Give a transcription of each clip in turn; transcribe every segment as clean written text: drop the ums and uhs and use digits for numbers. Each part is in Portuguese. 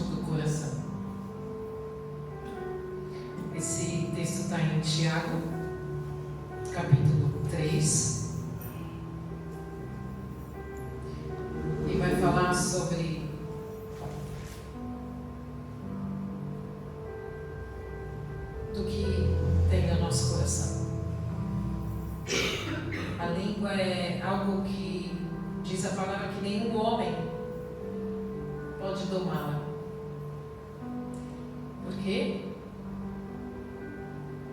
ótimo do coração. Esse texto está em Tiago, capítulo 3. E vai falar sobre do que tem no nosso coração. A língua é algo que diz a palavra que nenhum homem pode domá-la. Por quê?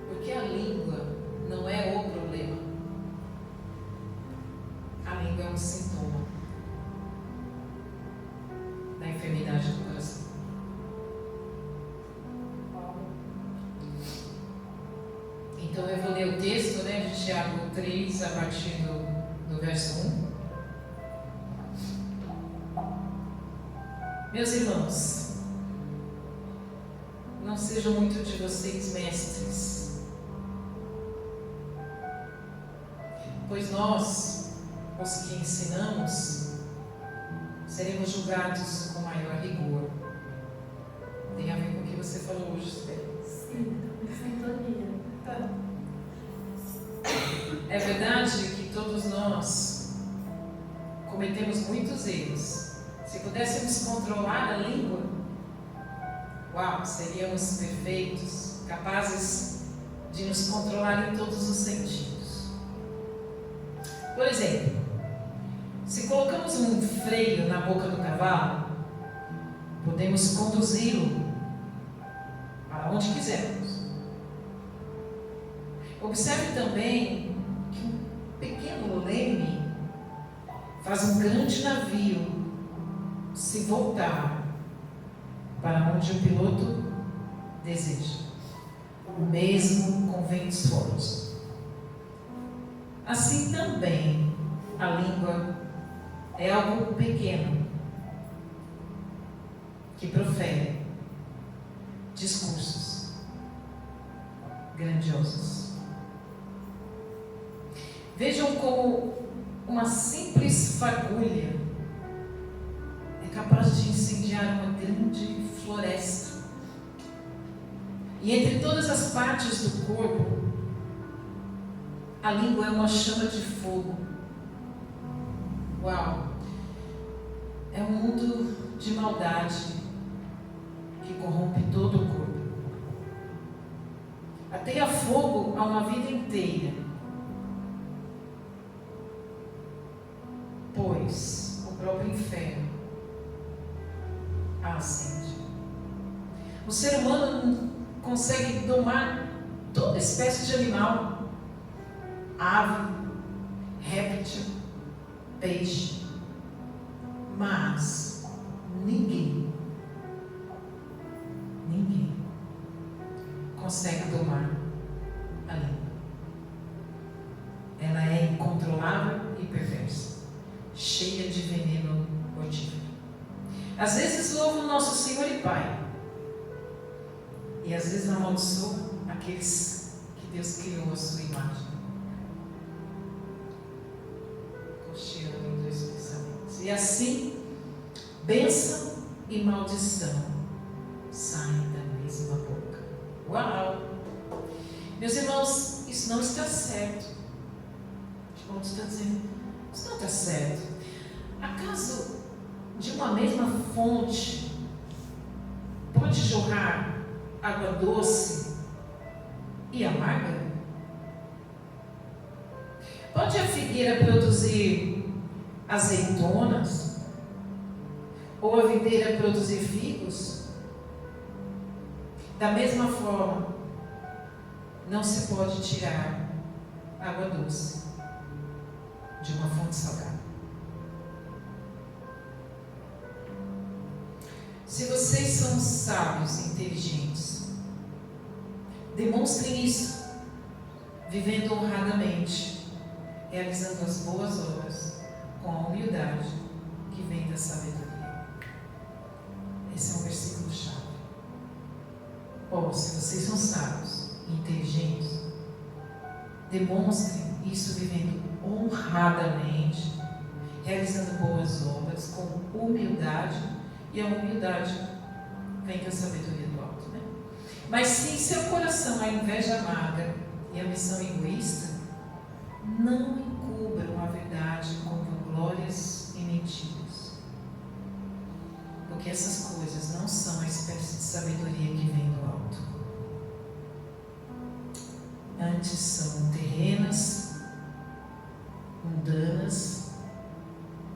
Porque a língua não é o problema. A língua é um sintoma da enfermidade do coração. Então eu vou ler o texto, de Tiago 3, a partir do verso 1. Meus irmãos, não sejam muito de vocês mestres, pois nós, os que ensinamos, seremos julgados com maior rigor. Tem a ver com o que você falou hoje, Sibeli? Sim, sintonia. Tá. É verdade que todos nós cometemos muitos erros. Se pudéssemos controlar a língua, uau, seríamos perfeitos, capazes de nos controlar em todos os sentidos. Por exemplo, se colocamos um freio na boca do cavalo, podemos conduzi-lo para onde quisermos. Observe também que um pequeno leme faz um grande navio se voltar para onde o piloto deseja. O mesmo com ventos fortes. Assim também a língua é algo pequeno que profere discursos grandiosos. Vejam como uma simples fagulha é capaz de incendiar uma grande floresta. E entre todas as partes do corpo, a língua é uma chama de fogo. Uau! É um mundo de maldade que corrompe todo o corpo. Ateia fogo a uma vida inteira, pois o próprio inferno a acende. O ser humano não consegue domar toda espécie de animal, ave, réptil, peixe, mas ninguém consegue domar a língua. Ela é incontrolável e perversa, cheia de veneno mortífero. Às vezes louva o nosso Senhor e Pai, e às vezes amaldiçoa aqueles que Deus criou à sua imagem. Cocheando dois pensamentos. E assim, bênção e maldição saem da mesma boca. Uau! Meus irmãos, isso não está certo. O Paulo está dizendo, isso não está certo. Acaso de uma mesma fonte pode jorrar água doce e amarga? Pode a figueira produzir azeitonas? Ou a videira produzir figos? Da mesma forma, não se pode tirar água doce de uma fonte salgada. Se vocês são sábios e inteligentes, demonstrem isso, vivendo honradamente, realizando as boas obras com a humildade que vem da sabedoria. Esse é um versículo chave. Ou, se vocês são sábios e inteligentes, demonstrem isso vivendo honradamente, realizando boas obras com humildade. E a humildade vem com a sabedoria do alto, né? Mas se em seu coração a inveja amarga e a ambição egoísta, não encubram a verdade com vanglórias e mentiras. Porque essas coisas não são a espécie de sabedoria que vem do alto. Antes são terrenas, mundanas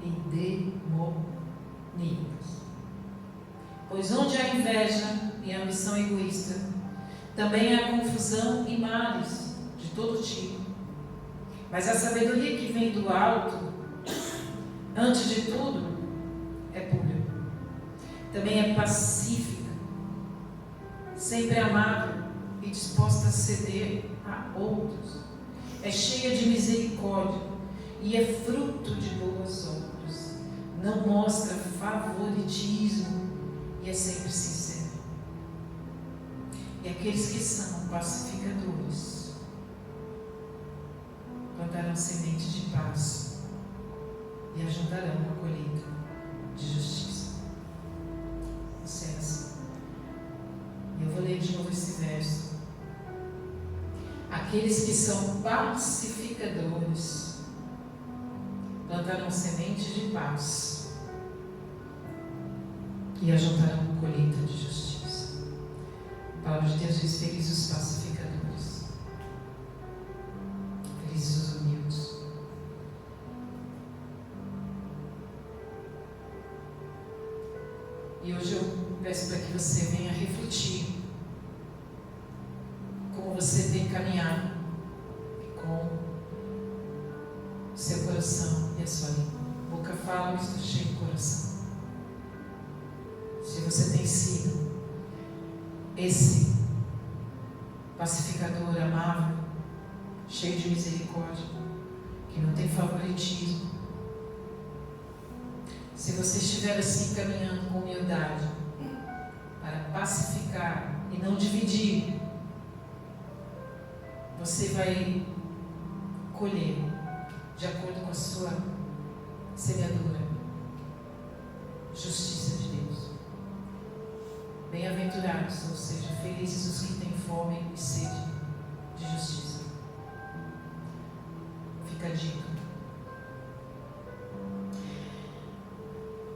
e demoníacas. Pois onde há inveja e ambição egoísta, também há confusão e males de todo tipo. Mas a sabedoria que vem do alto, antes de tudo, é pura. Também é pacífica, sempre amável e disposta a ceder a outros. É cheia de misericórdia e é fruto de boas obras. Não mostra favoritismo e é sempre sincera. E aqueles que são pacificadores plantarão semente de paz e ajudarão a colheita de justiça. Isso é assim. E eu vou ler de novo esse verso. Aqueles que são pacificadores plantarão semente de paz e ajuntarão a colheita de justiça. A palavra de Deus diz: felizes os pacificadores, felizes os humildes. E hoje eu peço para que você venha refletir como você tem caminhado com seu coração e a sua língua. A boca fala, mas está cheio de coração. Se você tem sido esse pacificador amável, cheio de misericórdia, que não tem favoritismo, se você estiver assim caminhando com humildade para pacificar e não dividir, você vai colher de acordo com a sua semeadura justiça de Deus. Bem-aventurados, ou seja, felizes os que têm fome e sede de justiça. Fica a dica.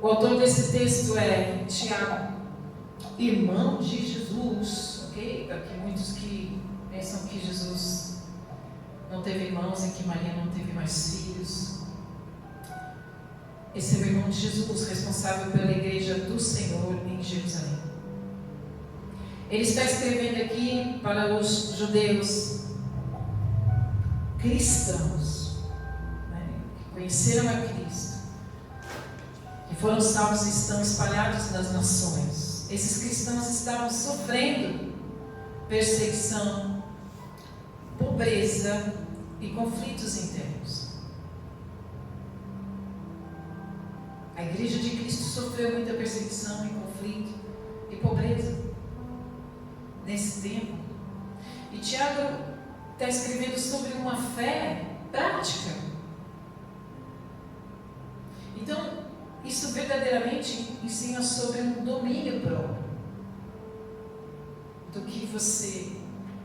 O autor desse texto é Tiago, irmão de Jesus, ok? Aqui muitos que pensam que Jesus não teve irmãos e que Maria não teve mais filhos. Esse é o irmão de Jesus, responsável pela igreja do Senhor em Jerusalém. Ele está escrevendo aqui para os judeus cristãos, né, que conheceram a Cristo, que foram salvos e estão espalhados nas nações. Esses cristãos estavam sofrendo perseguição, pobreza e conflitos internos. A igreja de Cristo sofreu muita perseguição e conflito e pobreza nesse tempo. E Tiago está escrevendo sobre uma fé prática. Então, isso verdadeiramente ensina sobre um domínio próprio do que você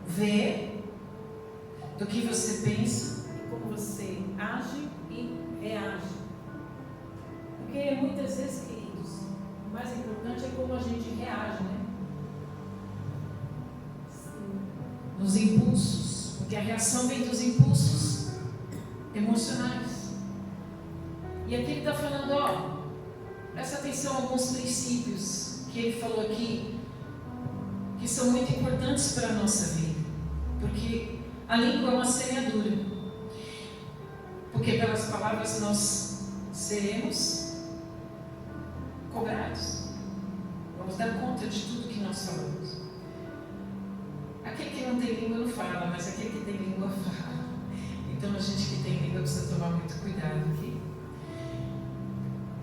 vê, do que você pensa e como você age e reage. Porque muitas vezes, queridos, o mais importante é como a gente reage, né? Nos impulsos, porque a reação vem dos impulsos emocionais. E aqui ele está falando, ó, presta atenção a alguns princípios que ele falou aqui, que são muito importantes para a nossa vida, porque a língua é uma semeadura, porque pelas palavras nós seremos cobrados, vamos dar conta de tudo que nós falamos. Aquele que não tem língua não fala, mas aquele que tem língua fala. Então a gente que tem língua precisa tomar muito cuidado aqui.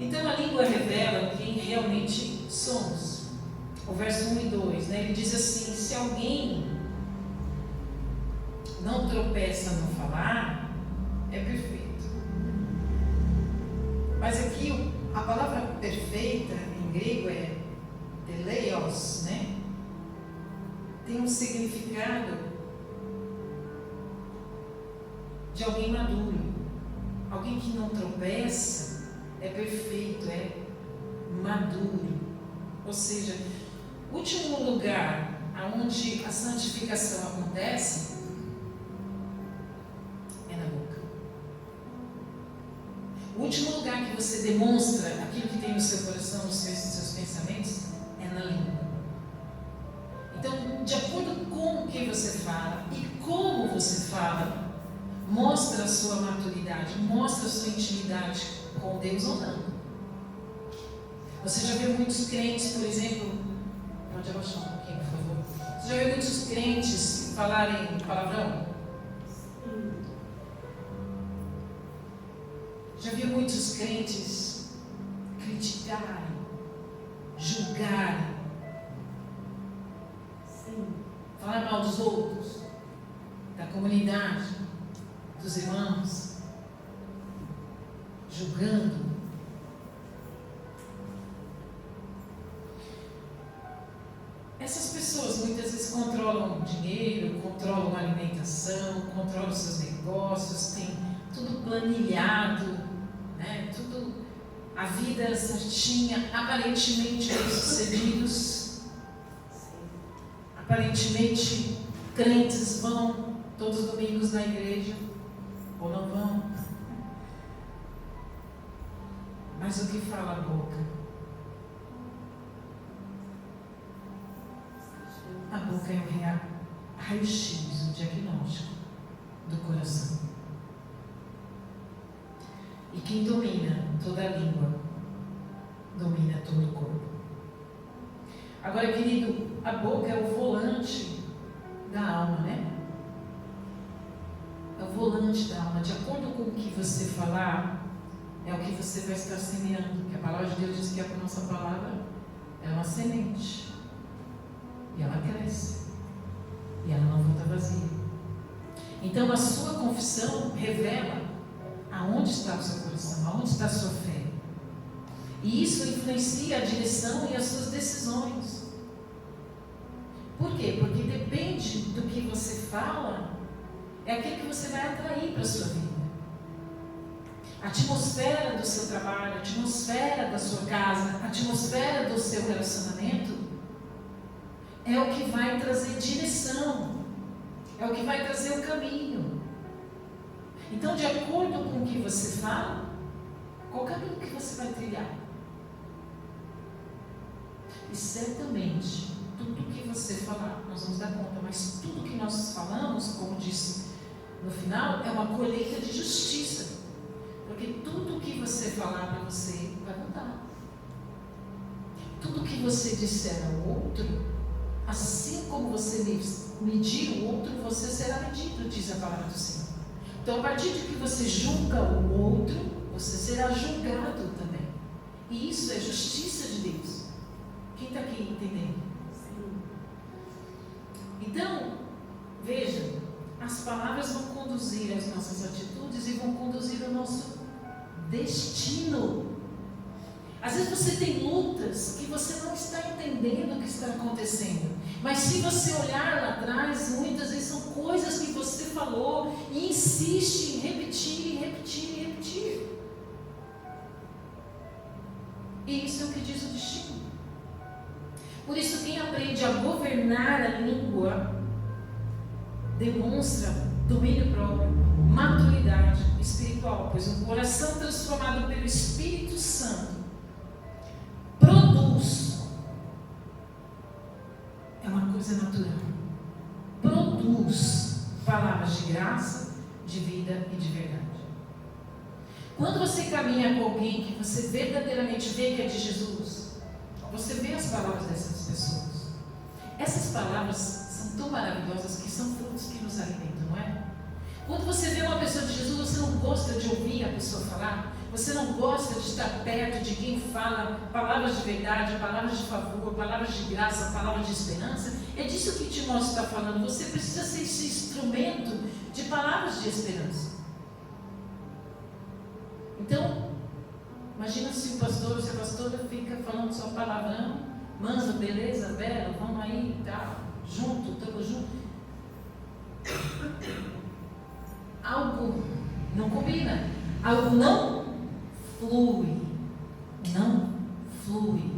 Então a língua revela quem realmente somos. O verso 1 e 2, né? Ele diz assim: se alguém não tropeça no falar, é perfeito. Mas aqui a palavra perfeita em grego é teleios, tem um significado de alguém maduro. Alguém que não tropeça, é perfeito, é maduro. Ou seja, o último lugar onde a santificação acontece é na boca. O último lugar que você demonstra aquilo que tem no seu coração, nos seus pensamentos, é na língua. Então, de acordo com o que você fala e como você fala, mostra a sua maturidade, mostra a sua intimidade com Deus ou não. Você já viu muitos crentes, por exemplo, pode abaixar um pouquinho, por favor. Você já viu muitos crentes falarem palavrão? Já viu muitos crentes criticarem, julgarem, falar mal dos outros, da comunidade, dos irmãos, julgando? Essas pessoas muitas vezes controlam o dinheiro, controlam a alimentação, controlam seus negócios, têm tudo planilhado, né? Tudo, a vida certinha, aparentemente bem-sucedidos, aparentemente crentes, vão todos os domingos na igreja, ou não vão. Mas o que fala a boca? A boca é o raio-x, o diagnóstico do coração. E quem domina toda a língua, domina todo o corpo. Agora, querido, a boca é o volante da alma, né? É o volante da alma. De acordo com o que você falar, é o que você vai estar semeando. Porque a palavra de Deus diz que a nossa palavra é uma semente. E ela cresce. E ela não volta vazia. Então a sua confissão revela aonde está o seu coração, aonde está a sua fé. E isso influencia a direção e as suas decisões. Por quê? Porque depende do que você fala, é aquilo que você vai atrair para a sua vida. A atmosfera do seu trabalho, a atmosfera da sua casa, a atmosfera do seu relacionamento é o que vai trazer direção, é o que vai trazer o caminho. Então, de acordo com o que você fala, qual o caminho que você vai trilhar? E certamente, tudo que você falar, nós vamos dar conta, mas tudo que nós falamos, como disse no final, é uma colheita de justiça. Porque tudo que você falar para você vai mudar. Tudo que você disser ao outro, assim como você medir o outro, você será medido, diz a palavra do Senhor. Então, a partir de que você julga o outro, você será julgado também. E isso é justiça de Deus. Quem está aqui entendendo? Sim. Então, veja, as palavras vão conduzir as nossas atitudes e vão conduzir o nosso destino. Às vezes você tem lutas que você não está entendendo o que está acontecendo. Mas se você olhar lá atrás, muitas vezes são coisas que você falou e insiste em repetir, repetir, repetir. E isso é o que diz o destino. Por isso, quem aprende a governar a língua demonstra domínio próprio, maturidade espiritual, pois um coração transformado pelo Espírito Santo produz, é uma coisa natural, produz palavras de graça, de vida e de verdade. Quando você caminha com alguém que você verdadeiramente vê que é de Jesus, você vê as palavras dessas pessoas. Essas palavras são tão maravilhosas que são frutos que nos alimentam, não é? Quando você vê uma pessoa de Jesus, você não gosta de ouvir a pessoa falar, você não gosta de estar perto de quem fala palavras de verdade, palavras de favor, palavras de graça, palavras de esperança. É disso que Timóteo está falando. Você precisa ser esse instrumento de palavras de esperança. Então, imagina se o pastor ou se a pastora fica falando só palavrão, manso, beleza, belo, vamos aí e tal. junto, estamos juntos. Algo não combina, algo não flui,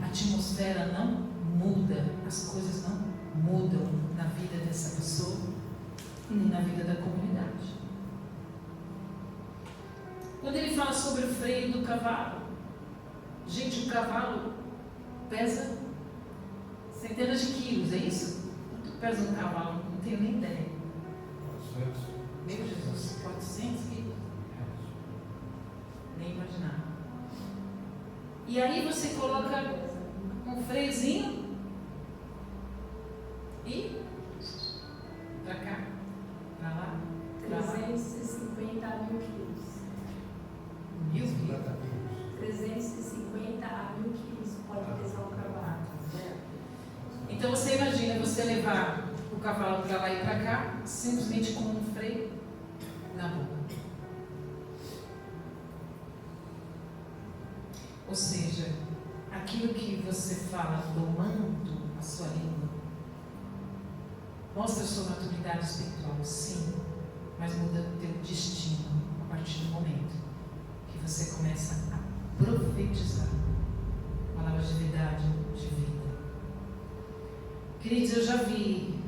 a atmosfera não muda, as coisas não mudam na vida dessa pessoa, nem na vida da comunidade. Quando ele fala sobre o freio do cavalo, gente, o cavalo pesa centenas de quilos, é isso? Quanto pesa um cavalo? Não tenho nem ideia. Meu Jesus, 400 quilos? Nem imaginar. E aí você coloca um freiozinho e pra cá, pra lá, pra lá. 350 a 1000 quilos. 1000 quilos? 350 a 1000 quilos pode pesar um cavalo. Então você imagina você levar o cavalo para lá e para cá, simplesmente com um freio na boca. Ou seja, aquilo que você fala domando a sua língua mostra a sua maturidade espiritual, sim, mas muda o teu destino a partir do momento que você começa a profetizar palavras de verdade, de vida. Queridos, eu já vi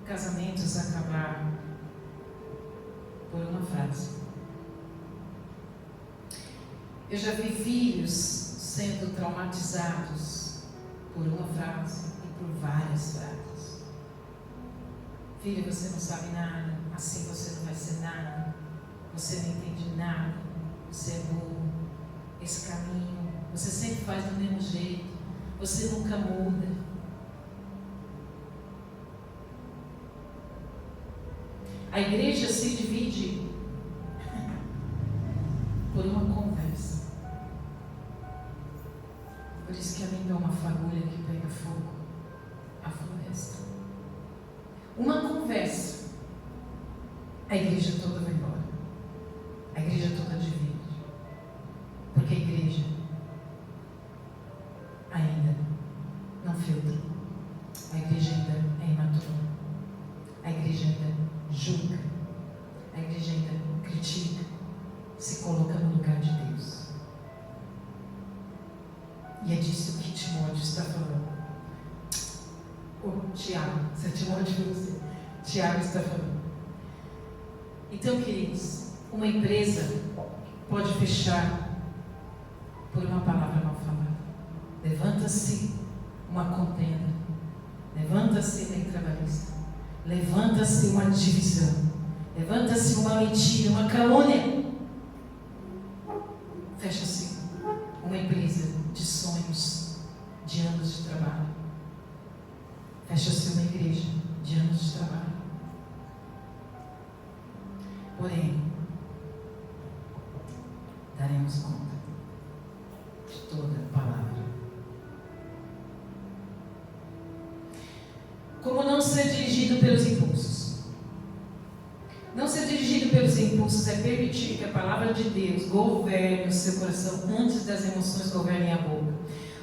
casamentos acabar por uma frase. Eu já vi filhos sendo traumatizados por uma frase e por várias frases. Filho, você não sabe nada, assim você não vai ser nada, você não entende nada, você é burro, esse caminho, você sempre faz do mesmo jeito, você nunca muda. A igreja se divide por uma conversa. Por isso que a língua é uma fagulha que pega fogo, a floresta. Uma conversa, a igreja toda vai embora. A igreja toda divide. Porque a igreja ainda não filtra. A igreja ainda é imatura. A igreja ainda julga. A igreja ainda critica. Se coloca no lugar de Deus. E é disso que Timóteo está falando. Tiago, se é Timóteo para você, Tiago está falando. Então, queridos, uma empresa pode fechar por uma palavra mal falada. Levanta-se uma contenda, levanta-se lei trabalhista, levanta-se uma divisão, levanta-se uma mentira, uma calúnia. Fecha-se uma empresa de sonhos, de anos de trabalho. Fecha-se uma igreja de anos de trabalho. Porém, daremos conta de toda a palavra. Como não ser dirigido pelos impulsos? Não ser dirigido pelos impulsos é permitir que a palavra de Deus governe o seu coração antes das emoções governem a boca.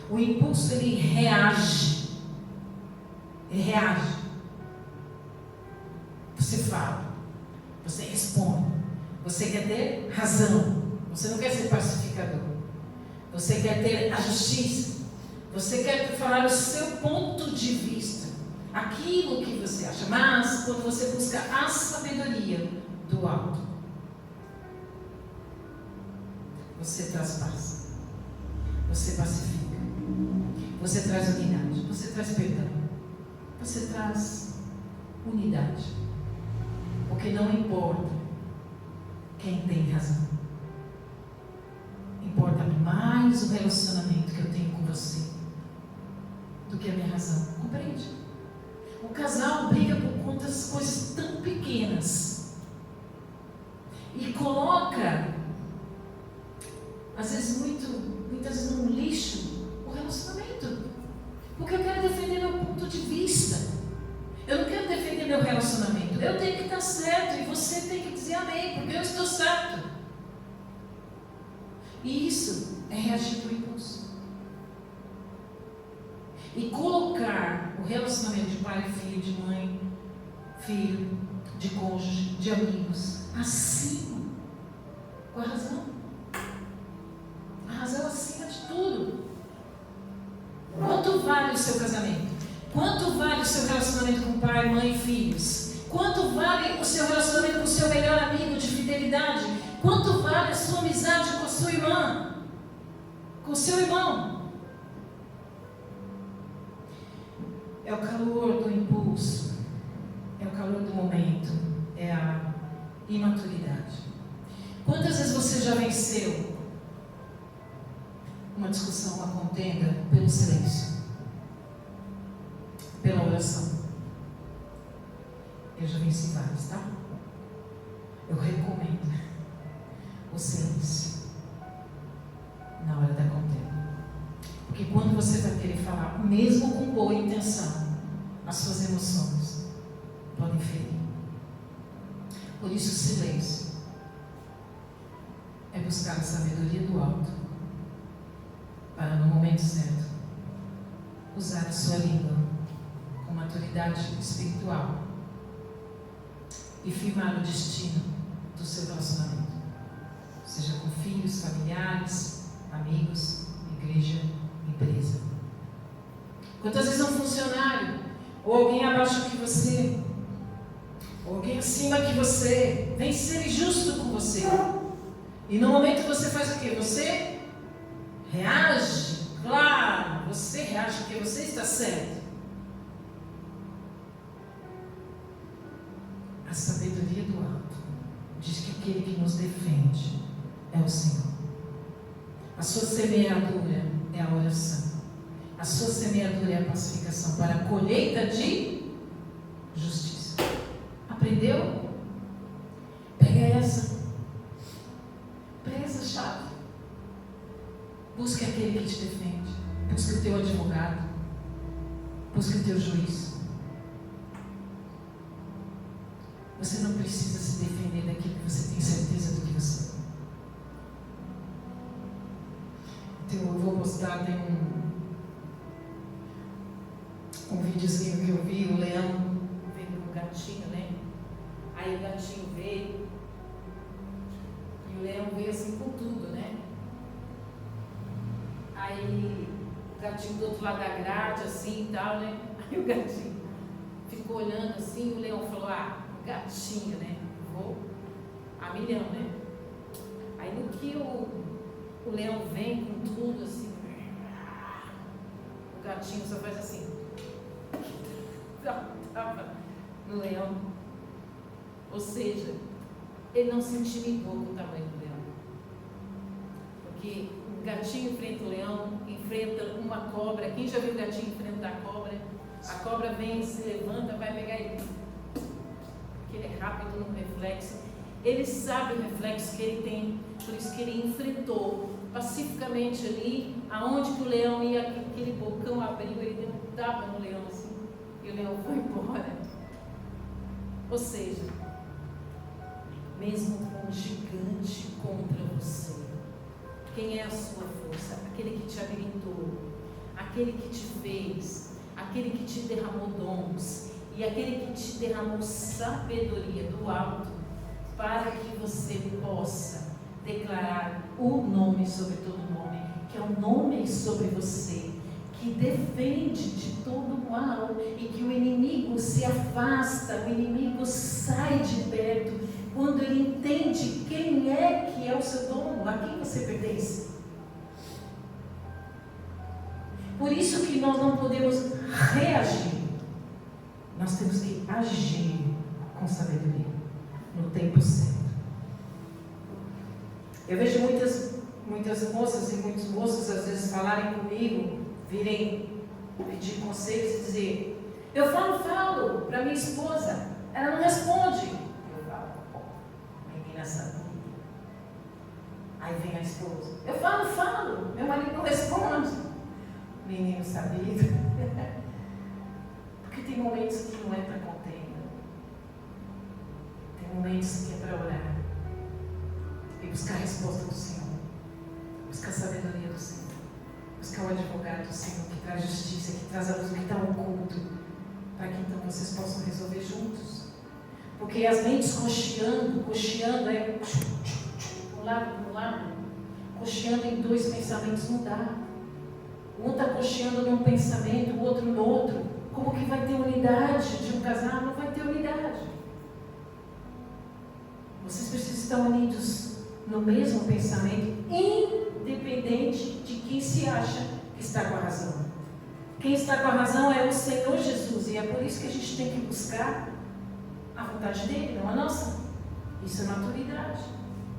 O impulso, ele reage. Ele reage. Você fala. Você responde. Você quer ter razão. Você não quer ser pacificador. Você quer ter a justiça. Você quer falar o seu ponto de vista. Aquilo que você acha. Mas, quando você busca a sabedoria do alto, você traz paz. Você pacifica. Você traz unidade. Você traz perdão. Você traz unidade. Porque não importa quem tem razão. Importa mais o relacionamento que eu tenho com você do que a minha razão. Compreende? O casal briga por conta das coisas tão pequenas e coloca, às vezes muitas vezes no lixo, o relacionamento. Porque eu quero defender meu ponto de vista. Eu não quero defender meu relacionamento. Eu tenho que estar certo e você tem que dizer amém, porque eu estou certo. E isso é reagir para o impulso. E colocar o relacionamento de pai e filho, de mãe, filho, de cônjuge, de amigos, acima. Qual a razão? A razão acima de tudo. Quanto vale o seu casamento? Quanto vale o seu relacionamento com pai, mãe e filhos? Quanto vale o seu relacionamento com o seu melhor amigo de fidelidade? Quanto vale a sua amizade com a sua irmã? Com o seu irmão? É o calor do impulso, é o calor do momento, é a imaturidade. Quantas vezes você já venceu uma discussão, uma contenda pelo silêncio, pela oração? Eu já venci vários, tá? Eu recomendo o silêncio na hora da contenda. Porque quando você vai querer falar, mesmo com boa intenção, as suas emoções podem ferir. Por isso o silêncio é buscar a sabedoria do alto para, no momento certo, usar a sua língua com maturidade espiritual e firmar o destino do seu relacionamento, seja com filhos, familiares, amigos, igreja, empresa. Quantas vezes um funcionário, ou alguém abaixo que você, ou alguém acima que você, vem ser injusto com você, e no momento você faz o quê? Você reage, claro, você reage porque você está certo. A sabedoria do alto diz que aquele que nos defende é o Senhor. A sua semeadura é a oração. A sua semeadura é a pacificação para a colheita de justiça. Aprendeu? Pega essa. Pega essa chave. Busque aquele que te defende. Busque o teu advogado. Busque o teu juiz. Você não precisa se defender daquilo que você tem certeza do que você é. Então eu vou postar, tem um videozinho que eu vi, o leão vendo um gatinho, né? Aí o gatinho veio e o leão veio assim com tudo, né? Aí o gatinho do outro lado da grade, assim e tal, né? Aí o gatinho ficou olhando assim, e o leão falou, gatinho, né? Vou a milhão, né? Aí no que o leão vem com tudo assim, o gatinho só faz assim, tava no leão. Ou seja, ele não se intimidou com o tamanho do leão. Porque o gatinho enfrenta o leão, enfrenta uma cobra. Quem já viu o gatinho enfrentar a cobra? A cobra vem, se levanta, vai pegar ele. Ele é rápido no reflexo, ele sabe o reflexo que ele tem, por isso que ele enfrentou pacificamente ali, aonde que o leão ia, aquele bocão abriu, ele deu um tapa no leão assim, e o leão foi embora. Ou seja, mesmo com um gigante contra você, quem é a sua força? Aquele que te habilitou, aquele que te fez, aquele que te derramou dons, e aquele que te derramou sabedoria do alto para que você possa declarar o nome sobre todo nome, que é o nome sobre você, que defende de todo mal e que o inimigo se afasta, o inimigo sai de perto quando ele entende quem é que é o seu dono, a quem você pertence. Por isso que nós não podemos reagir. Nós temos que agir com sabedoria, no tempo certo. Eu vejo muitas moças e muitos moços às vezes falarem comigo, virem pedir conselhos e dizer, eu falo para minha esposa, ela não responde. Eu falo, menina sabia. Aí vem a esposa, eu falo, meu marido não responde. Menino sabido. Porque tem momentos que não é para contenda. Tem momentos que é para orar. E buscar a resposta do Senhor. Buscar a sabedoria do Senhor. Buscar o advogado do Senhor que traz justiça, que traz a luz do que está oculto. vocês possam resolver juntos. Porque as mentes cocheando é um lado para um lado, cocheando em dois pensamentos não dá. Um está cocheando num pensamento, o outro no outro. Como que vai ter unidade de um casal? Não vai ter unidade. Vocês precisam estar unidos no mesmo pensamento, independente de quem se acha que está com a razão. Quem está com a razão é o Senhor Jesus, e é por isso que a gente tem que buscar a vontade dele, não a nossa. Isso é maturidade,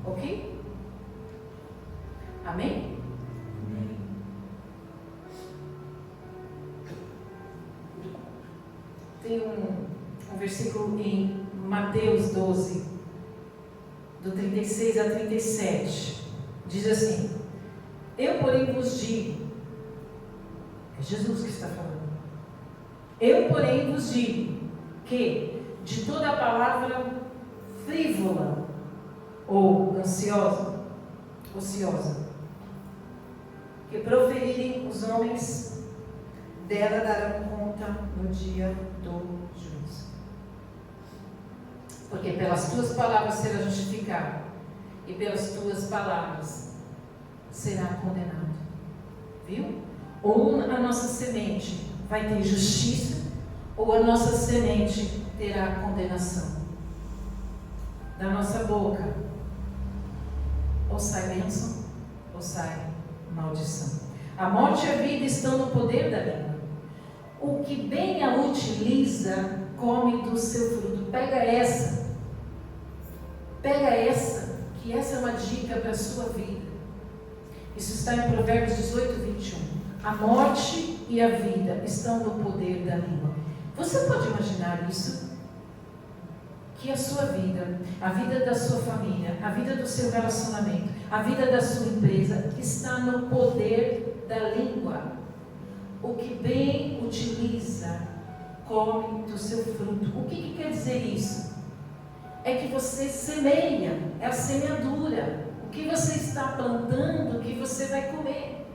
ok? Amém? Tem um versículo em Mateus 12, do 36 a 37, diz assim: eu, porém, vos digo, é Jesus que está falando, eu, porém, vos digo que de toda a palavra frívola ou ociosa, que proferirem os homens, dela darão conta no dia do juízo. Porque pelas tuas palavras será justificado, e pelas tuas palavras será condenado. Viu? Ou a nossa semente vai ter justiça, ou a nossa semente terá condenação. Da nossa boca, ou sai bênção, ou sai maldição. A morte e a vida estão no poder da língua. O que bem a utiliza, come do seu fruto. Pega essa, que essa é uma dica para a sua vida. Isso está em Provérbios 18, 21. A morte e a vida estão no poder da língua. Você pode imaginar isso? Que a sua vida, a vida da sua família, a vida do seu relacionamento, a vida da sua empresa está no poder da língua. O que bem utiliza, come do seu fruto. O que quer dizer isso? É que você semeia, é a semeadura. O que você está plantando, o que você vai comer.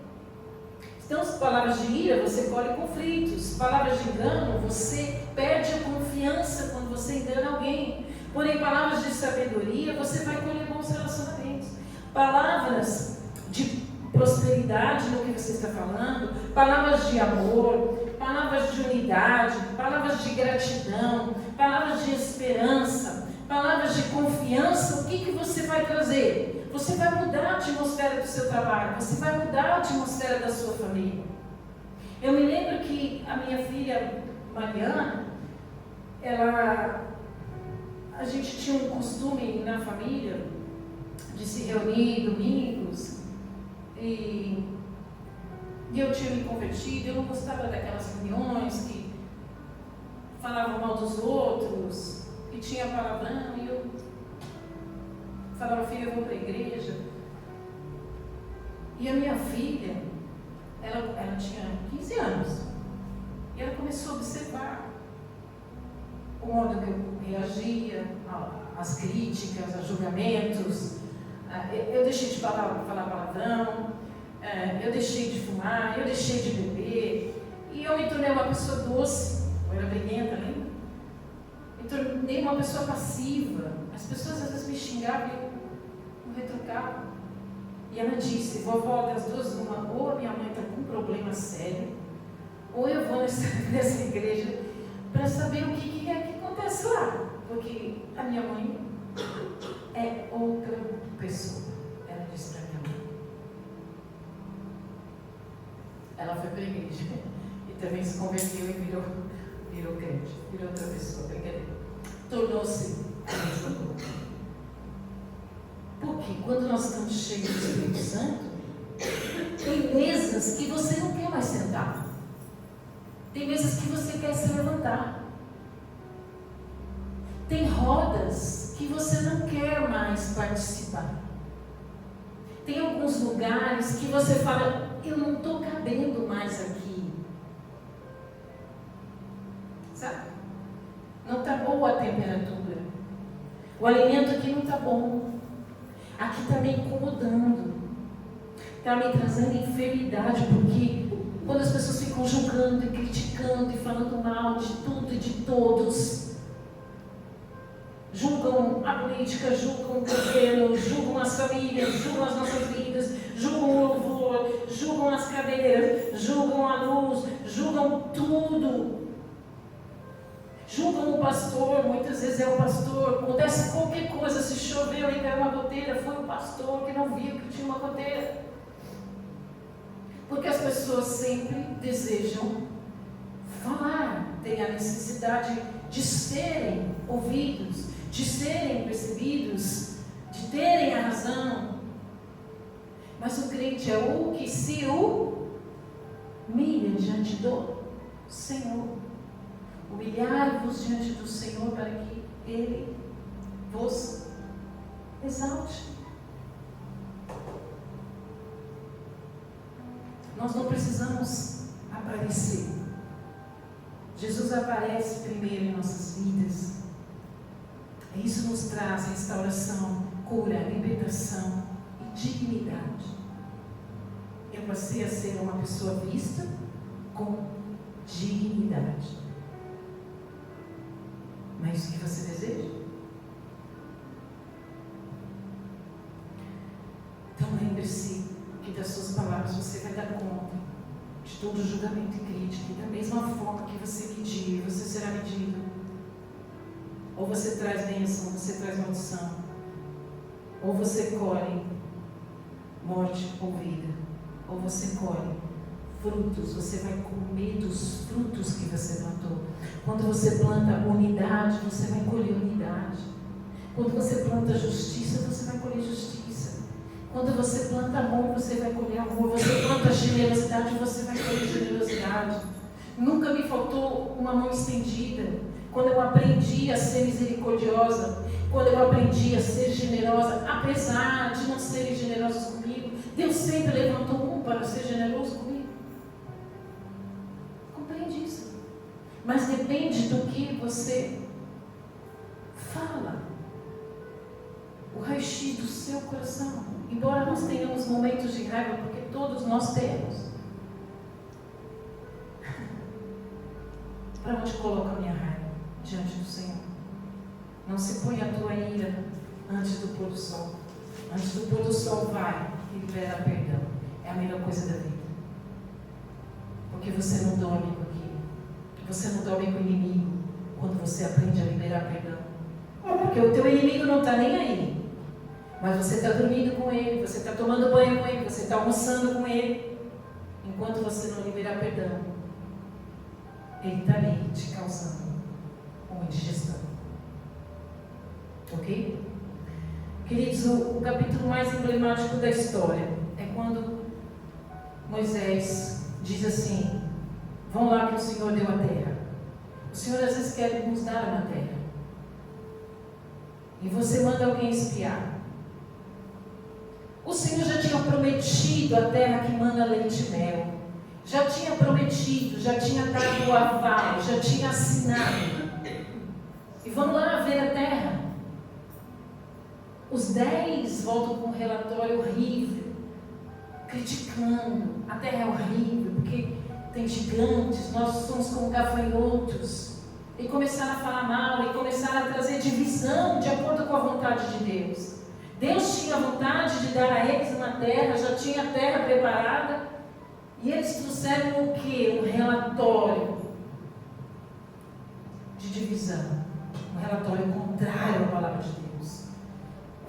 Então, as palavras de ira, você colhe conflitos. Palavras de engano, você perde a confiança quando você engana alguém. Porém, palavras de sabedoria, você vai colher bons relacionamentos. Palavras de prosperidade no que você está falando, palavras de amor, palavras de unidade, palavras de gratidão, palavras de esperança, palavras de confiança. O que você vai trazer? Você vai mudar a atmosfera do seu trabalho, você vai mudar a atmosfera da sua família. Eu me lembro que a minha filha Mariana, a gente tinha um costume na família de se reunir domingos, e eu tinha me convertido. Eu não gostava daquelas reuniões que falavam mal dos outros, que tinha palavrão, e eu falava: filha, eu vou para a igreja. E a minha filha, ela tinha 15 anos, e ela começou a observar o modo que eu reagia às críticas, aos julgamentos. Eu deixei de falar palavrão, eu deixei de fumar, eu deixei de beber, e eu me tornei uma pessoa doce. Eu era briguenta, lembra? Me tornei uma pessoa passiva. As pessoas às vezes me xingavam e eu não retrucava. E ela disse: vovó, das duas uma, ou a minha mãe está com um problema sério, ou eu vou nessa igreja para saber o que é que acontece lá, porque a minha mãe é outra pessoa. Ela disse para minha mãe. Ela foi para a igreja e também se converteu e virou crente, virou outra pessoa, tornou-se a mesma coisa. Porque quando nós estamos cheios do Espírito Santo, tem mesas que você não quer mais sentar, tem mesas que você quer se levantar, tem rodas que você não quer mais participar, tem alguns lugares que você fala: eu não estou cabendo mais aqui, sabe? Não está boa a temperatura, o alimento aqui não está bom, aqui está me incomodando, está me trazendo enfermidade, porque Quando as pessoas ficam julgando e criticando e falando mal de tudo e de todos. Julgam a política, julgam o governo, julgam as famílias, julgam as nossas vidas, julgam o louvor, julgam as cadeiras, julgam a luz, julgam tudo. Julgam o pastor, muitas vezes é o pastor. Acontece qualquer coisa, se choveu e caiu uma goteira, foi o pastor que não viu que tinha uma goteira. Porque as pessoas sempre desejam falar, têm a necessidade de serem ouvidos, de serem percebidos, de terem a razão. Mas o crente é o que se humilha diante do Senhor. Humilhai-vos diante do Senhor para que Ele vos exalte. Nós não precisamos aparecer. Jesus aparece primeiro em nossas vidas. Isso nos traz restauração, cura, libertação e dignidade. Eu passei a ser uma pessoa vista com dignidade. Não é isso que você deseja? Então lembre-se que das suas palavras você vai dar conta de todo julgamento e crítica. E da mesma forma que você medir, você será medido. Ou você traz bênção, ou você traz maldição. Ou você colhe morte ou vida. Ou você colhe frutos, você vai comer dos frutos que você plantou. Quando você planta unidade, você vai colher unidade. Quando você planta justiça, você vai colher justiça. Quando você planta amor, você vai colher amor. Você planta generosidade, você vai colher generosidade. Nunca me faltou uma mão estendida. Quando eu aprendi a ser misericordiosa, quando eu aprendi a ser generosa, apesar de não serem generosos comigo, Deus sempre levantou um para ser generoso comigo. Compreende isso? Mas depende do que você fala. O raio-x do seu coração. Embora nós tenhamos momentos de raiva, porque todos nós temos. Para onde coloco a minha raiva? Diante do Senhor. Não se põe a tua ira antes do pôr do sol. Antes do pôr do sol vai e libera perdão. É a melhor coisa da vida. Porque você não dorme com aquilo. Você não dorme com o inimigo quando você aprende a liberar perdão. Porque o teu inimigo não está nem aí. Mas você está dormindo com ele, você está tomando banho com ele, você está almoçando com ele. Enquanto você não liberar perdão, ele está ali te causando uma indigestão. Ok? Queridos, o capítulo mais emblemático da história é quando Moisés diz assim: vão lá que o Senhor deu a terra. O Senhor às vezes quer nos dar uma terra. E você manda alguém espiar. O Senhor já tinha prometido a terra que manda leite e mel. Já tinha prometido, já tinha dado o aval, já tinha assinado. E vamos lá ver a terra. Os 10 voltam com um relatório horrível, criticando. A terra é horrível, porque tem gigantes, nós somos como gafanhotos. E começaram a falar mal, e começaram a trazer divisão de acordo com a vontade de Deus. Deus tinha vontade de dar a eles uma terra, já tinha a terra preparada. E eles trouxeram o quê? Um relatório de divisão. Um relatório contrário à palavra de Deus.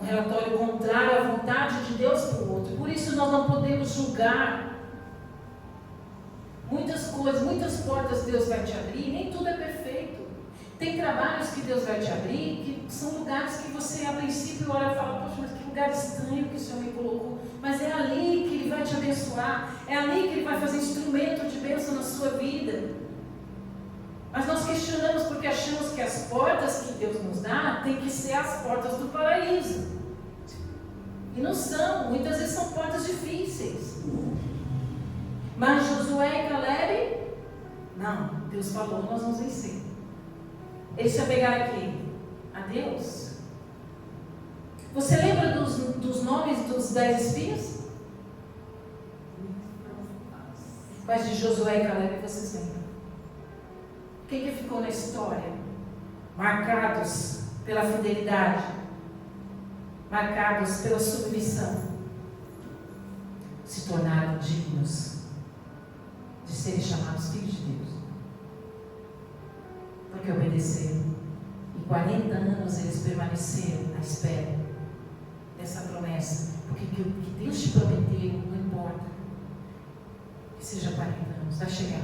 Um relatório contrário à vontade de Deus para o outro. Por isso nós não podemos julgar muitas coisas, muitas portas Deus vai te abrir, nem tudo é perfeito. Tem trabalhos que Deus vai te abrir, que são lugares que você a princípio olha e fala: poxa, mas que lugar estranho que o Senhor me colocou. Mas é ali que Ele vai te abençoar, é ali que Ele vai fazer instrumento de bênção na sua vida. Mas nós questionamos porque achamos que as portas que Deus nos dá tem que ser as portas do paraíso. E não são, muitas vezes são portas difíceis. Mas Josué e Caleb, não, Deus falou, nós vamos vencer. Eles se apegaram aqui a Deus. Você lembra dos nomes dos 10 espias? Mas de Josué e Caleb vocês lembram? Quem que ficou na história? Marcados pela fidelidade, marcados pela submissão, se tornaram dignos de serem chamados filhos de Deus. Porque obedeceram. E 40 anos eles permaneceram à espera dessa promessa. Porque o que Deus te prometeu, não importa que seja 40 anos, vai chegar.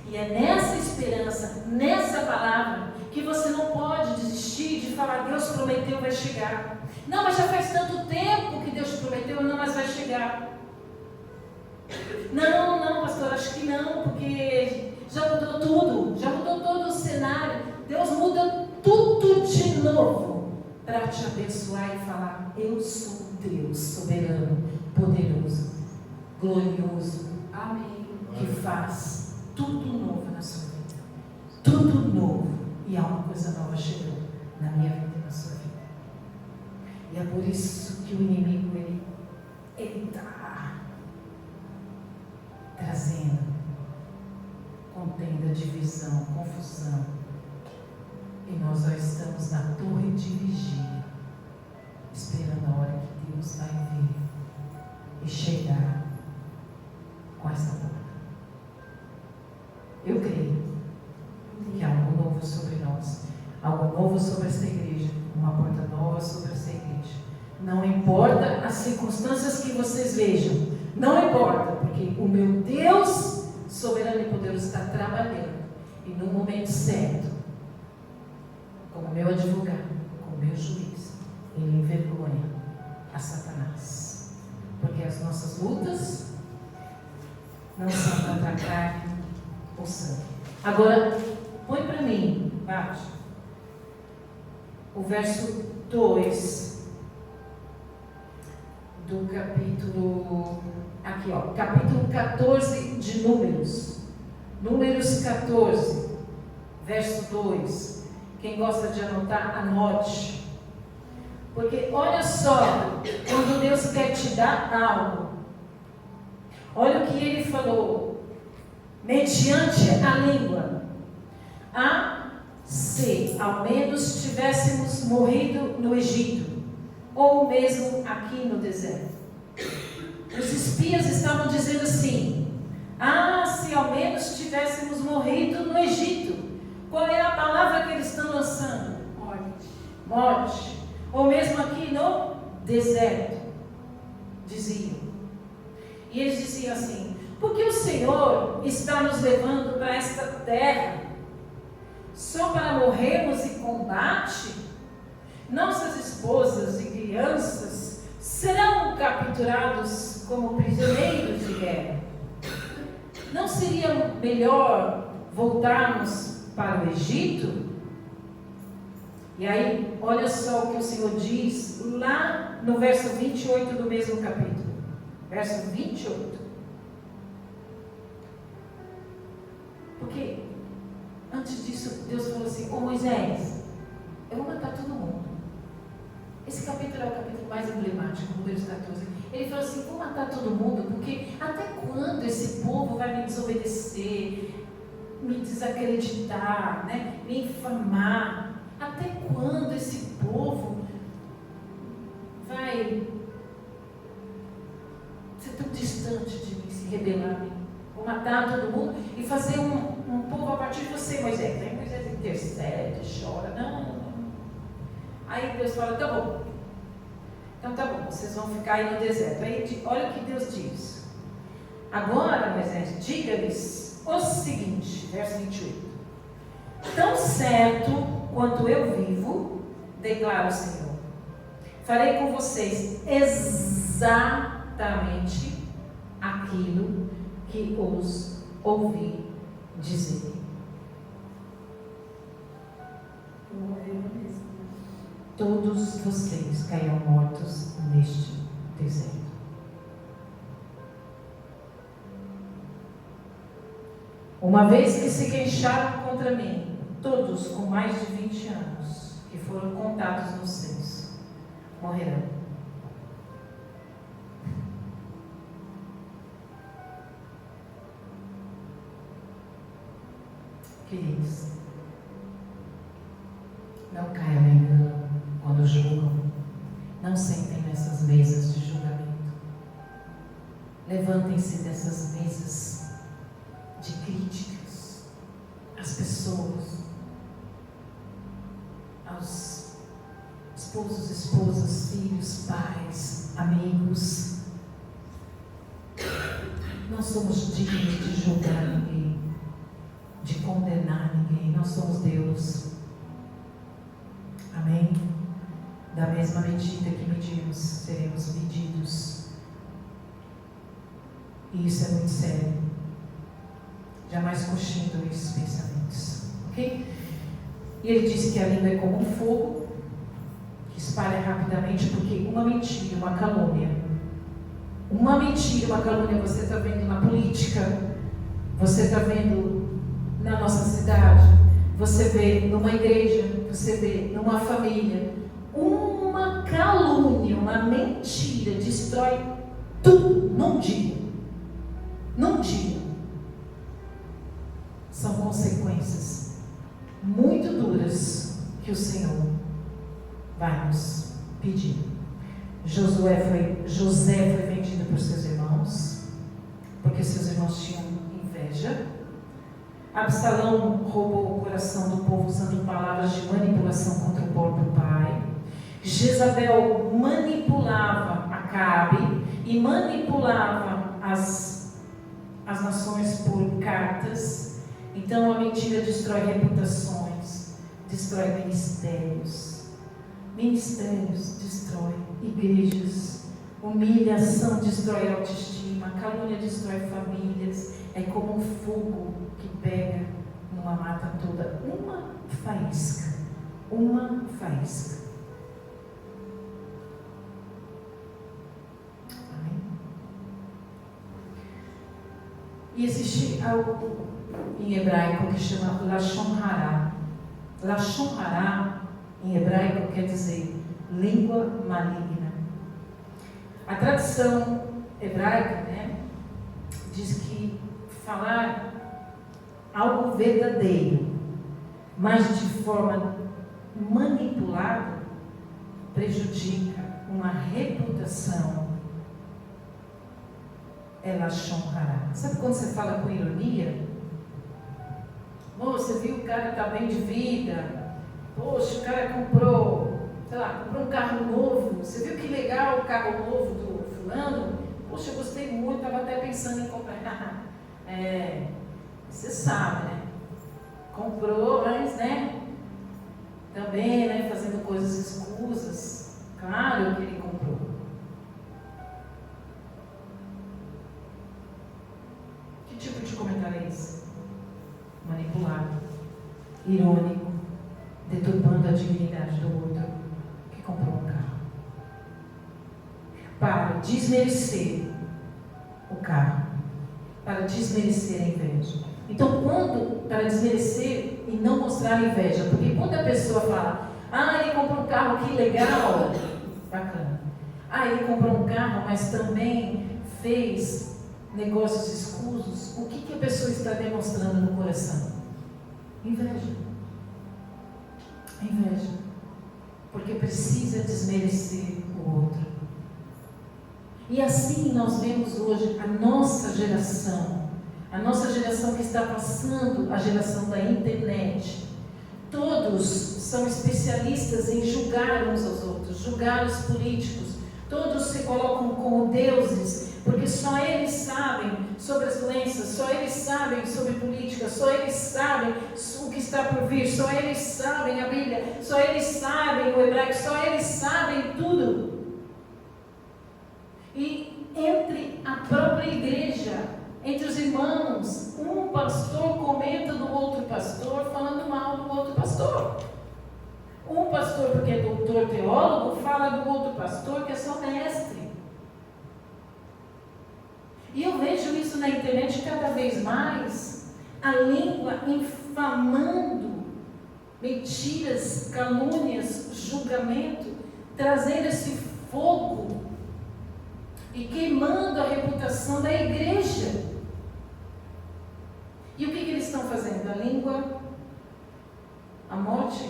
E é nessa esperança, nessa palavra, que você não pode desistir de falar: Deus prometeu, vai chegar. Não, mas já faz tanto tempo que Deus te prometeu. Não, mas vai chegar. Não, pastor, acho que não, porque já mudou tudo, já mudou todo o cenário. Deus muda tudo de novo para te abençoar e falar: eu sou Deus soberano, poderoso, glorioso, Amém. que faz tudo novo na sua vida. Tudo novo. E há uma coisa nova chegando na minha vida e na sua vida. E é por isso que o inimigo, ele está trazendo contenda, divisão, confusão. E nós já estamos na torre de vigia, esperando a hora que Deus vai vir e chegar com essa porta. Eu creio que há algo novo sobre nós, algo novo sobre esta igreja, uma porta nova sobre esta igreja. Não importa as circunstâncias que vocês vejam, não importa, porque o meu Deus soberano e poderoso está trabalhando, e no momento certo, como meu advogado, como meu juiz, ele envergonha a Satanás, porque as nossas lutas não são contra a carne ou sangue. Agora, põe para mim, Bate, o verso 2 do capítulo, aqui ó, capítulo 14 de Números. Números 14, verso 2. Quem gosta de anotar, anote. Porque olha só, quando Deus quer te dar algo, olha o que ele falou, mediante a língua. Se ao menos tivéssemos morrido no Egito, ou mesmo aqui no deserto. Os espias estavam dizendo assim: se ao menos tivéssemos morrido no Egito. Qual é a palavra que eles estão lançando? Morte. Ou mesmo aqui no deserto, diziam. E eles diziam assim: porque o Senhor está nos levando para esta terra só para morrermos em combate? Nossas esposas e crianças serão capturados como prisioneiros de guerra. Não seria melhor voltarmos para o Egito? E aí, olha só o que o Senhor diz lá no verso 28 do mesmo capítulo. Verso 28. Porque antes disso, Deus falou assim: ô Moisés, eu vou matar todo mundo. Esse capítulo é o capítulo mais emblemático, Números 14. Ele falou assim: vou matar todo mundo, porque até quando esse povo vai me desobedecer, me desacreditar, né? Me infamar? Até quando esse povo vai ser tão distante de mim, se rebelar a mim? Vou matar todo mundo e fazer um povo a partir de você, Moisés. Aí Moisés intercede, chora. Não. Aí Deus fala: tá bom. Então tá bom, vocês vão ficar aí no deserto. Aí olha o que Deus diz. Agora, Moisés, diga-lhes o seguinte, verso 28. Tão certo quanto eu vivo, declara o Senhor, farei com vocês exatamente aquilo que os ouvi dizer. Todos vocês cairão mortos neste deserto. Uma vez que se queixaram contra mim, todos com mais de 20 anos, que foram contados no censo, morrerão. Queridos, não caia no engano quando julgam. Não sentem nessas mesas de julgamento. Levantem-se dessas mesas de críticas às pessoas, aos esposos, esposas, filhos, pais, amigos. Não somos dignos de julgar ninguém, de condenar ninguém. Nós somos Deus. Amém? Da mesma medida que medimos, seremos medidos. E isso é muito sério. Jamais cochindo esses pensamentos. Ok? E ele disse que a língua é como um fogo que espalha rapidamente, porque uma mentira, uma calúnia. Uma mentira, uma calúnia você está vendo na política, você está vendo na nossa cidade, você vê numa igreja, você vê numa família. Uma calúnia, uma mentira destrói tudo num dia. Num dia. São consequências muito duras que o Senhor vai nos pedir. José foi vendido por seus irmãos, porque seus irmãos tinham inveja. Absalão roubou o coração do povo usando palavras de manipulação contra o próprio pai. Jezabel manipulava Acabe e manipulava as nações por cartas. Então a mentira destrói reputações, destrói ministérios. Ministérios destrói igrejas. Humilhação destrói autoestima. Calúnia destrói famílias. É como um fogo que pega numa mata toda. Uma faísca. Uma faísca. Amém? E existe algo em hebraico que chama Lashon Hara. Lashon Hara, em hebraico, quer dizer língua maligna. A tradição hebraica, diz que falar algo verdadeiro, mas de forma manipulada, prejudica uma reputação. É Lashon Hara. Sabe quando você fala com ironia? Você viu o cara está bem de vida? Poxa, o cara comprou um carro novo. Você viu que legal o carro novo do fulano? Poxa, eu gostei muito, estava até pensando em comprar. Você sabe, né? Comprou, mas, também, fazendo coisas escusas. Claro que ele comprou. Que tipo de comentário é esse? Manipulado, irônico, deturbando a dignidade do outro que comprou um carro. Para desmerecer o carro, para desmerecer a inveja. Então, para desmerecer e não mostrar inveja, porque quando a pessoa fala, ele comprou um carro, que legal, bacana. Ele comprou um carro, mas também fez negócios escusos, o que a pessoa está demonstrando no coração? Inveja. Inveja. Porque precisa desmerecer o outro. E assim nós vemos hoje a nossa geração que está passando a geração da internet. Todos são especialistas em julgar uns aos outros, julgar os políticos. Todos se colocam como deuses, porque só eles sabem sobre as doenças, só eles sabem sobre política, só eles sabem o que está por vir, só eles sabem a Bíblia, só eles sabem o hebraico, só eles sabem tudo. E entre a própria igreja, entre os irmãos, um pastor comenta do outro pastor, falando mal do outro pastor. Um pastor, porque é doutor teólogo, fala do outro pastor que é só mestre. E eu vejo isso na internet cada vez mais, a língua infamando mentiras, calúnias, julgamento, trazendo esse fogo e queimando a reputação da igreja. E o que eles estão fazendo? A língua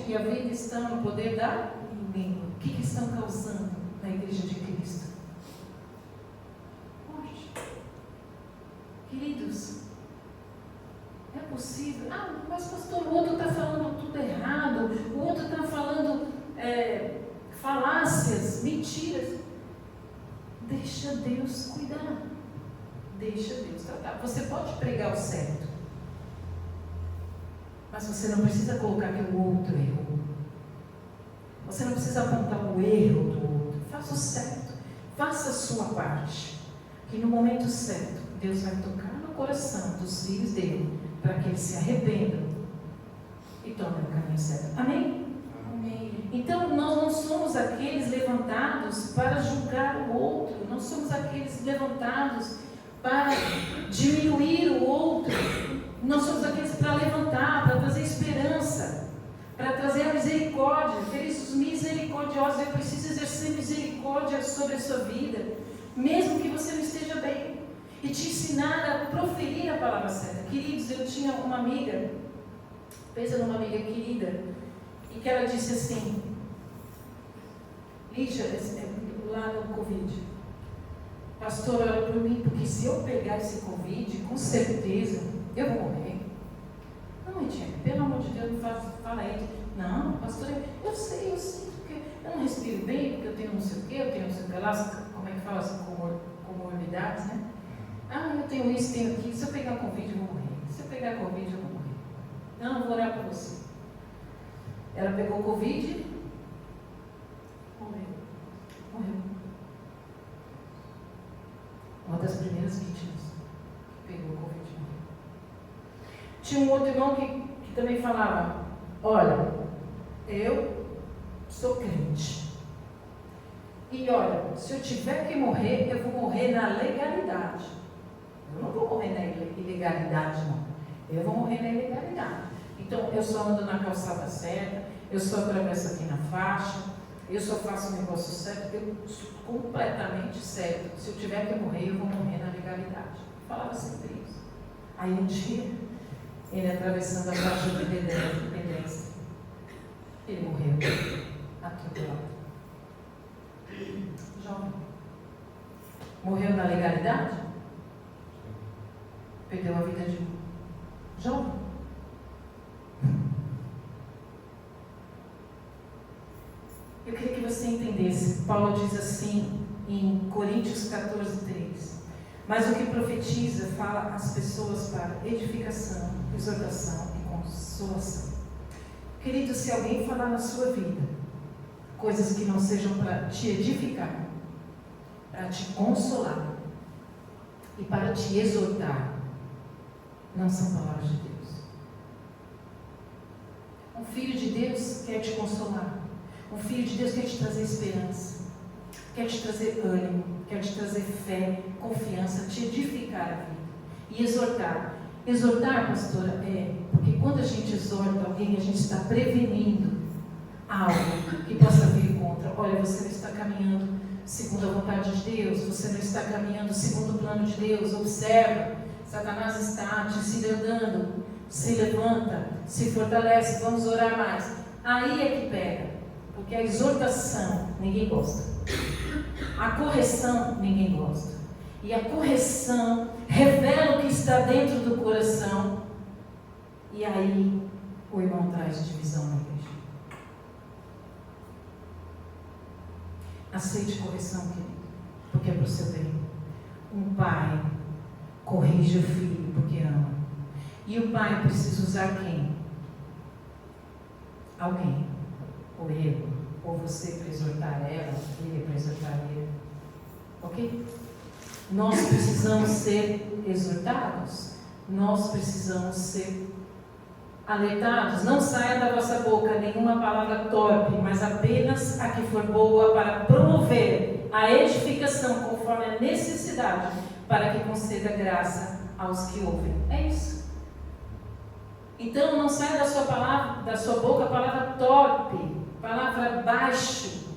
e a vida estão no poder da língua. O que estão causando na igreja de Cristo? Morte. Queridos, é possível? Ah, mas pastor, o outro está falando tudo errado, o outro está falando falácias, mentiras. Deixa Deus cuidar. Deixa Deus tratar. Você pode pregar o certo, mas você não precisa colocar que o outro errou. Você não precisa apontar o erro do outro. Faça o certo. Faça a sua parte. Que no momento certo, Deus vai tocar no coração dos filhos dele, para que eles se arrependam e tomem o caminho certo. Amém? Amém. Então, nós não somos aqueles levantados para julgar o outro. Não somos aqueles levantados para diminuir o outro. Nós somos aqueles para levantar, para trazer esperança, para trazer a misericórdia. Felizes os misericordiosos. Eu preciso exercer misericórdia sobre a sua vida, mesmo que você não esteja bem, e te ensinar a proferir a palavra certa. Queridos, eu tinha uma amiga, pensa numa amiga querida, e que ela disse assim: Lígia, lá no Covid, pastor, ora por mim, porque se eu pegar esse Covid, com certeza eu vou morrer. Não, Etienne, pelo amor de Deus, fala aí. Não, pastor, eu sei, porque eu não respiro bem, porque eu tenho não sei o que, eu tenho não sei o que lá, como é que fala assim, comorbidades, né? Ah, eu tenho isso, tenho aquilo, se eu pegar Covid eu vou morrer. Se eu pegar Covid eu vou morrer. Não, eu vou orar por você. Ela pegou Covid, morreu. Uma das primeiras vítimas que pegou Covid morreu. Tinha um outro irmão que também falava: olha, eu sou crente. E olha, se eu tiver que morrer, eu vou morrer na legalidade. Eu não vou morrer na ilegalidade, não. Eu vou morrer na ilegalidade. Então, eu só ando na calçada certa, eu só atravesso aqui na faixa, eu só faço o negócio certo, eu sou completamente certo. Se eu tiver que morrer, eu vou morrer na legalidade. Eu falava sempre isso. Aí um dia, ele atravessando a faixa de pedestre, ele morreu atropelado. Jovem. Morreu na legalidade? Perdeu a vida de um jovem. Eu queria que você entendesse. Paulo diz assim em Coríntios 14:3: mas o que profetiza fala às pessoas para edificação, exortação e consolação. Querido, se alguém falar na sua vida coisas que não sejam para te edificar, para te consolar e para te exortar, não são palavras de Deus. Um filho de Deus quer te consolar. Um filho de Deus quer te trazer esperança, quer te trazer ânimo, quer te trazer fé, confiança, te edificar a vida e exortar. Exortar, pastora, porque quando a gente exorta alguém, a gente está prevenindo algo que possa vir contra. Olha, você não está caminhando segundo a vontade de Deus, você não está caminhando segundo o plano de Deus. Observa, Satanás está te cirandando. Se levanta, se fortalece, vamos orar mais. Aí é que pega, porque a exortação ninguém gosta, a correção ninguém gosta, e a correção revela o que está dentro do coração, e aí o irmão traz divisão na igreja. Aceite correção, querido, porque é para o seu bem. Um pai corrige o filho porque ama, e o pai precisa usar quem? Alguém, ou eu, ou você para exortar ela, ele para exortar ele, ok? Nós precisamos ser exortados, nós precisamos ser alertados. Não saia da vossa boca nenhuma palavra torpe, mas apenas a que for boa para promover a edificação conforme a necessidade, para que conceda graça aos que ouvem. É isso. Então não saia da sua boca palavra torpe, palavra baixo,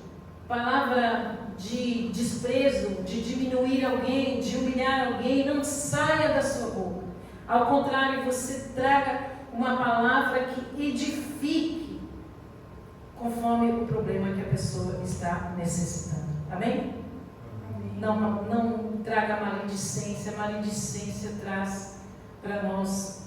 palavra de desprezo, de diminuir alguém, de humilhar alguém. Não saia da sua boca. Ao contrário, você traga uma palavra que edifique, no problema que a pessoa está necessitando. Amém? Amém. Não traga maledicência. Maledicência traz para nós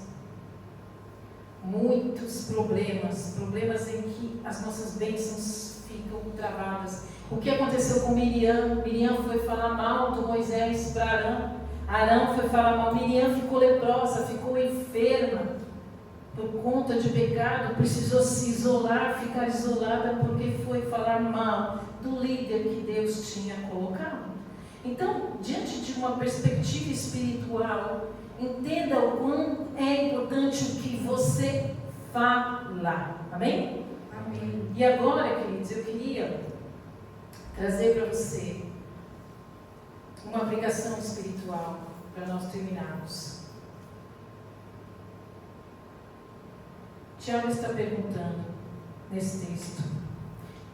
muitos problemas em que as nossas bênçãos ficam travadas. O que aconteceu com Miriam? Miriam foi falar mal do Moisés para Arão. Arão foi falar mal. Miriam ficou leprosa, ficou enferma por conta de pecado, precisou se isolar, ficar isolada porque foi falar mal do líder que Deus tinha colocado. Então, diante de uma perspectiva espiritual, entenda o quão é importante o que você fala. Amém? Amém. E agora, queridos, eu queria trazer para você uma aplicação espiritual para nós terminarmos. Tiago está perguntando nesse texto: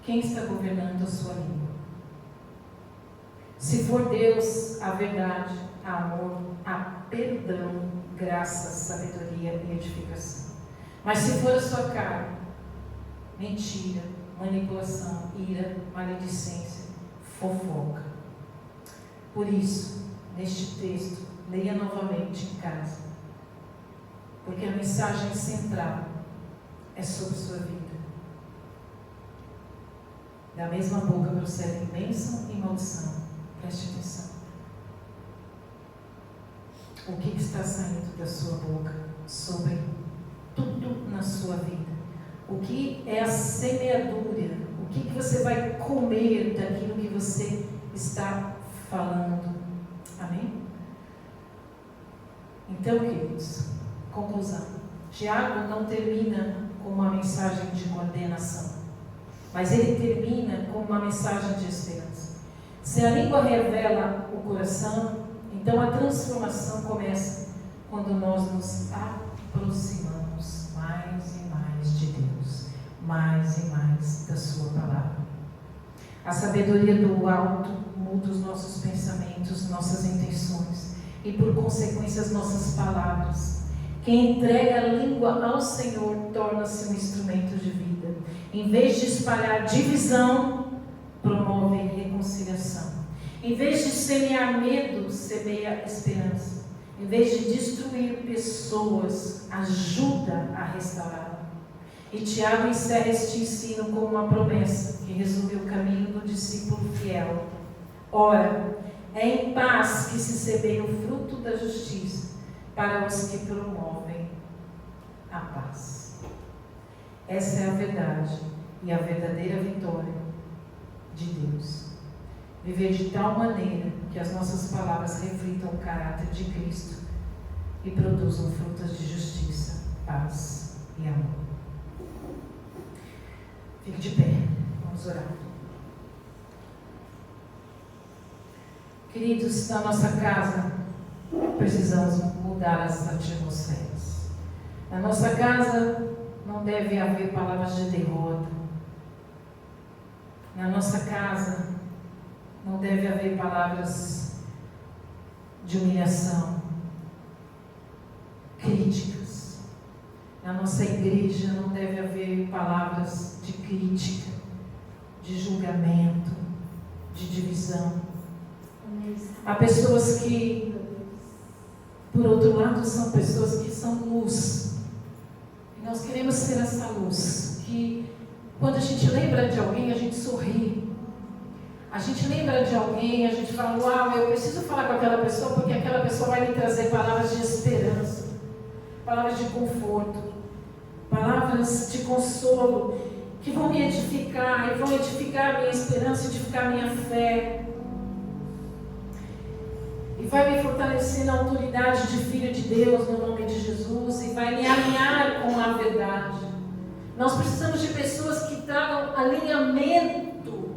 quem está governando a sua língua? Se for Deus, a verdade, a amor, a perdão, graça, sabedoria e edificação. Mas se for a sua carne, mentira, manipulação, ira, maledicência, fofoca. Por isso, neste texto, leia novamente em casa, porque a mensagem central é sobre sua vida. Da mesma boca procedem bênção e maldição. Preste atenção. O que está saindo da sua boca sobre tudo na sua vida? O que é a semeadura? O que você vai comer daquilo que você está falando? Amém? Então, queridos, conclusão. Tiago não termina com uma mensagem de condenação, mas ele termina com uma mensagem de esperança. Se a língua revela o coração, então a transformação começa quando nós nos aproximamos mais e mais de Deus, mais e mais da sua palavra. A sabedoria do alto muda os nossos pensamentos, nossas intenções e, por consequência, as nossas palavras. Quem entrega a língua ao Senhor torna-se um instrumento de vida. Em vez de espalhar divisão, promove reconciliação. Em vez de semear medo, semeia esperança. Em vez de destruir pessoas, ajuda a restaurar. E Tiago encerra este ensino com uma promessa que resume o caminho do discípulo fiel. Ora, é em paz que se semeia o fruto da justiça para os que promovem a paz. Essa é a verdade e a verdadeira vitória de Deus. Viver de tal maneira que as nossas palavras reflitam o caráter de Cristo e produzam frutos de justiça, paz e amor. Fique de pé, vamos orar. Queridos, na nossa casa, precisamos mudar as atmosferas. Na nossa casa não deve haver palavras de derrota. Na nossa casa não deve haver palavras de humilhação, críticas. Na nossa igreja não deve haver palavras de crítica, de julgamento, de divisão. Há pessoas que, por outro lado, são pessoas que são luz. E nós queremos ser essa luz, que quando a gente lembra de alguém, a gente sorri. A gente lembra de alguém, a gente fala: uau, eu preciso falar com aquela pessoa, porque aquela pessoa vai me trazer palavras de esperança, palavras de conforto, palavras de consolo, que vão me edificar, e vão edificar a minha esperança, edificar a minha fé. E vai me fortalecer na autoridade de filho de Deus, no nome de Jesus, e vai me alinhar com a verdade. Nós precisamos de pessoas que tragam alinhamento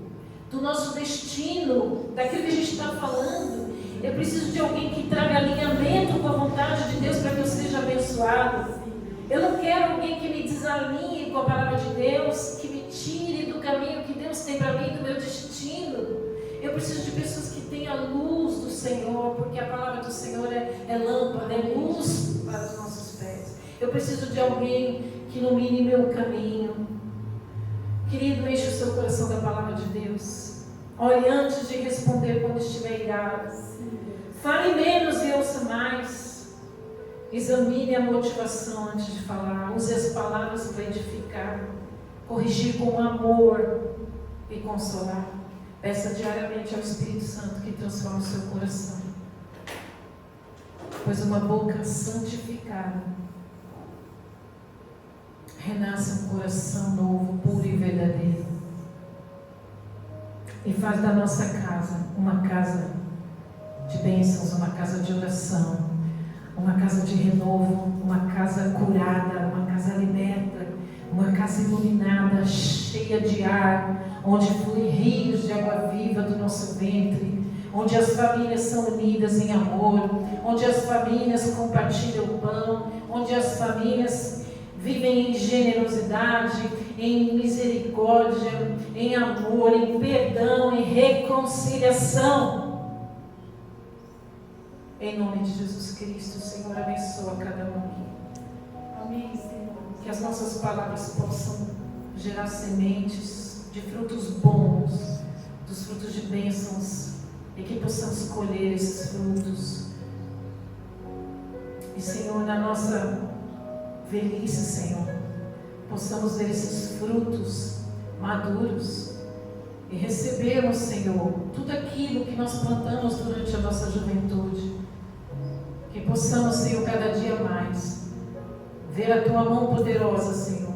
do nosso destino, daquilo que a gente está falando. Eu preciso de alguém que traga alinhamento com a vontade de Deus para que eu seja abençoado. Eu não quero alguém que me desalinhe com a palavra de Deus, que me tire do caminho que Deus tem para mim, do meu destino. Eu preciso de pessoas que tenham a luz do Senhor, porque a palavra do Senhor é lâmpada, é luz para os nossos pés. Eu preciso de alguém que ilumine meu caminho. Querido, enche o seu coração da palavra de Deus. Ore antes de responder quando estiver irado. Fale menos e ouça mais. Examine a motivação antes de falar. Use as palavras para edificar, corrigir com amor e consolar. Peça diariamente ao Espírito Santo que transforme o seu coração. Pois uma boca santificada renasce um coração novo, puro e verdadeiro. E faz da nossa casa uma casa de bênçãos, uma casa de oração, uma casa de renovo, uma casa curada, uma casa liberta, uma casa iluminada, cheia de ar, onde fluem rios de água viva do nosso ventre, onde as famílias são unidas em amor, onde as famílias compartilham o pão, onde as famílias vivem em generosidade, em misericórdia, em amor, em perdão, em reconciliação. Em nome de Jesus Cristo, Senhor, abençoa cada um aqui. Amém, Senhor. Que as nossas palavras possam gerar sementes de frutos bons, dos frutos de bênçãos, e que possamos colher esses frutos. E, Senhor, na nossa velhice, Senhor, possamos ver esses frutos maduros e recebermos, Senhor, tudo aquilo que nós plantamos durante a nossa juventude. Que possamos, Senhor, cada dia mais ver a Tua mão poderosa, Senhor,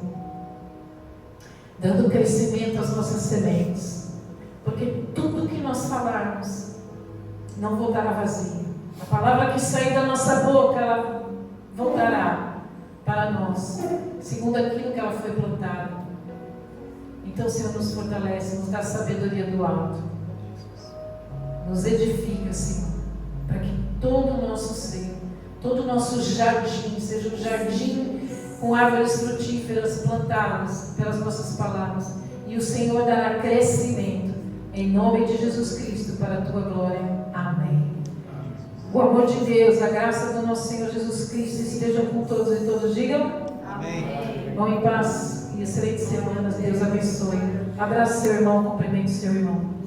dando crescimento às nossas sementes. Porque tudo que nós falarmos não voltará vazio. A palavra que sair da nossa boca, ela voltará para nós, segundo aquilo que ela foi plantada. Então, Senhor, nos fortalece, nos dá sabedoria do alto, nos edifica, Senhor, para que todo o nosso ser, todo o nosso jardim, seja um jardim com árvores frutíferas plantadas pelas nossas palavras, e o Senhor dará crescimento, em nome de Jesus Cristo, para a Tua glória. Amém. O amor de Deus, a graça do nosso Senhor Jesus Cristo esteja com todos e todas. Digam Amém. Vão em paz e excelentes semanas. Deus abençoe. Abraça seu irmão, cumprimente seu irmão.